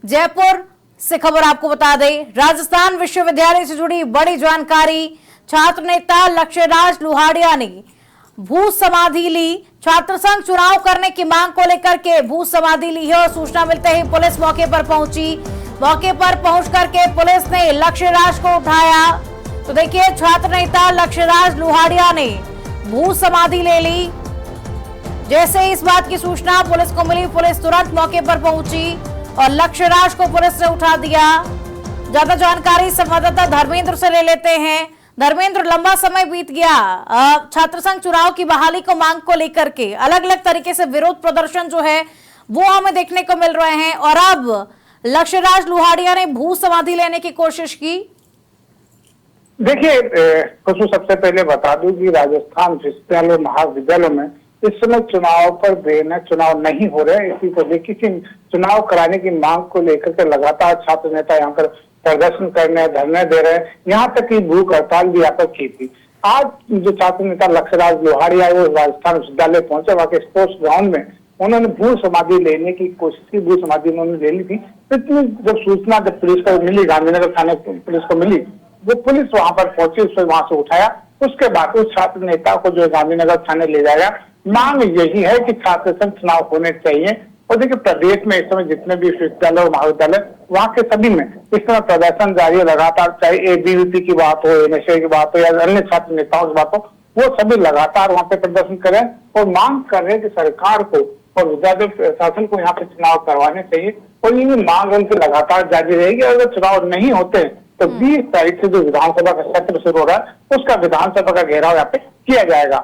जयपुर से खबर आपको बता दें, राजस्थान विश्वविद्यालय से जुड़ी बड़ी जानकारी। छात्र नेता लक्ष्यराज लुहाड़िया ने भू समाधि ली। छात्र संघ चुनाव करने की मांग को लेकर के भू समाधि ली है और सूचना मिलते ही पुलिस मौके पर पहुंची। मौके पर पहुंच करके पुलिस ने लक्ष्यराज को उठाया। तो देखिए, छात्र नेता लक्ष्यराज लुहाड़िया ने भू समाधि ले ली। जैसे ही इस बात की सूचना पुलिस को मिली, पुलिस तुरंत मौके पर पहुंची और लक्ष्यराज को पुलिस ने उठा दिया। ज्यादा जानकारी संवाददाता धर्मेंद्र से ले लेते हैं। धर्मेंद्र, लंबा समय बीत गया छात्र संघ चुनाव की बहाली को मांग को लेकर के अलग अलग तरीके से विरोध प्रदर्शन जो है वो हमें देखने को मिल रहे हैं और अब लक्ष्यराज लुहाड़िया ने भू समाधि लेने की कोशिश की। देखिए, खुशबू, सबसे पहले बता दूं कि राजस्थान विश्वविद्यालय महाविद्यालय में इस समय चुनाव पर बेन चुनाव नहीं हो रहे। इसी को लेकर चुनाव कराने की मांग को लेकर के लगातार छात्र नेता यहाँ पर प्रदर्शन करने, धरने दे रहे हैं। यहाँ तक कि भूख हड़ताल भी यहाँ पर की थी। आज जो छात्र नेता लक्ष्यराज लुहाड़िया वो राजस्थान विश्वविद्यालय पहुंचे, वहां के स्पोर्ट्स ग्राउंड में उन्होंने भू समाधि लेने की कोशिश की। भू समाधि उन्होंने ले ली थी। इतनी जब सूचना जब पुलिस को मिली, गांधीनगर थाने पुलिस को मिली, वो पुलिस वहां पर पहुंची, उसको वहां से उठाया। उसके बाद उस छात्र नेता को जो गांधीनगर थाने ले जाएगा। मांग यही है कि छात्र संघ चुनाव होने चाहिए। और देखिए, प्रदेश में इस समय जितने भी विश्वविद्यालय और महाविद्यालय वहां के सभी में इस समय प्रदर्शन जारी है लगातार, चाहे एबीवीपी की बात हो, एनएसए की बात हो या अन्य छात्र नेताओं की बात हो, वो सभी लगातार वहां पे प्रदर्शन कर रहे हैं और मांग कर रहे हैं कि सरकार को और विद्यालय प्रशासन को यहाँ पे चुनाव करवाने चाहिए। और ये मांग उनकी लगातार जारी रहेगी। अगर चुनाव नहीं होते तो 20 तारीख से जो विधानसभा का सत्र शुरू हो रहा है उसका विधानसभा का घेराव यहाँ पे किया जाएगा।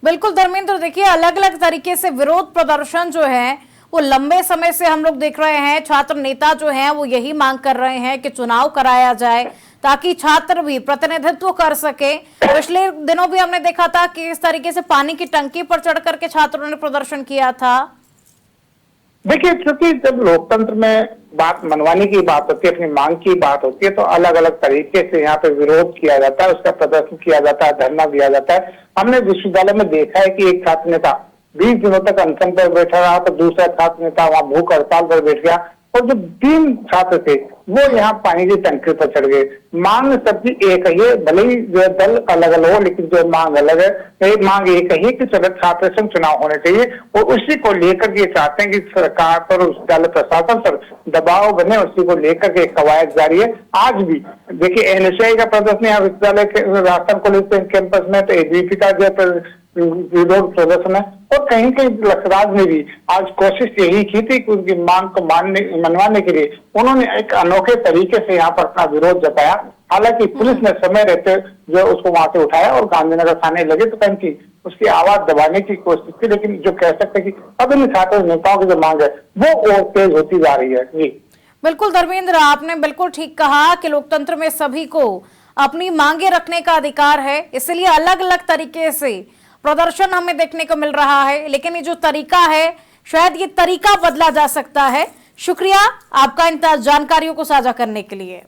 बिल्कुल धर्मेंद्र, देखिए, अलग अलग तरीके से विरोध प्रदर्शन जो है वो लंबे समय से हम लोग देख रहे हैं। छात्र नेता जो हैं वो यही मांग कर रहे हैं कि चुनाव कराया जाए ताकि छात्र भी प्रतिनिधित्व कर सके। पिछले दिनों भी हमने देखा था कि इस तरीके से पानी की टंकी पर चढ़ करके छात्रों ने प्रदर्शन किया था। देखिए, क्योंकि जब लोकतंत्र में बात मनवाने की बात होती है, अपनी मांग की बात होती है, तो अलग अलग तरीके से यहाँ पे विरोध किया जाता है, उसका प्रदर्शन किया जाता है, धरना दिया जाता है। हमने विश्वविद्यालय में देखा है कि एक छात्र नेता 20 दिनों तक अनशन पर बैठा रहा, तो दूसरा छात्र नेता वहां भूख हड़ताल पर बैठ गया और जो 3 छात्र थे वो यहाँ पानी की टंकी पर चढ़ गए। मांग सबकी एक ही है, भले ही जो दल अलग अलग हो, लेकिन जो मांग अलग है। मांग एक ही है कि छात्र संघ चुनाव होने चाहिए और उसी को लेकर के चाहते हैं कि सरकार पर, विश्वविद्यालय प्रशासन पर दबाव बने। उसी को लेकर के कवायद जारी है। आज भी देखिए, एनएसआई का प्रदर्शन यहाँ विश्वविद्यालय के राजस्थान कॉलेज कैंपस में, तो एबीवीपी का जो विरोध प्रदर्शन है और कहीं कहीं लक्ष्यराज ने भी आज कोशिश यही की थी कि उनकी मांग को मनवाने के लिए उन्होंने एक अनोखे तरीके से यहाँ पर अपना विरोध जताया। हालांकि पुलिस ने समय रहते जो उसको वहां से उठाया और गांधीनगर थाने लगे तो कहीं की उसकी आवाज दबाने की कोशिश की, लेकिन जो कह सकते हैं कि अब इन छात्र नेताओं की जो मांग है वो और तेज होती जा रही है। जी बिल्कुल धर्मेंद्र, आपने बिल्कुल ठीक कहा कि लोकतंत्र में सभी को अपनी मांगे रखने का अधिकार है, इसलिए अलग अलग तरीके से प्रदर्शन हमें देखने को मिल रहा है। लेकिन ये जो तरीका है, शायद ये तरीका बदला जा सकता है। शुक्रिया आपका इन जानकारियों को साझा करने के लिए।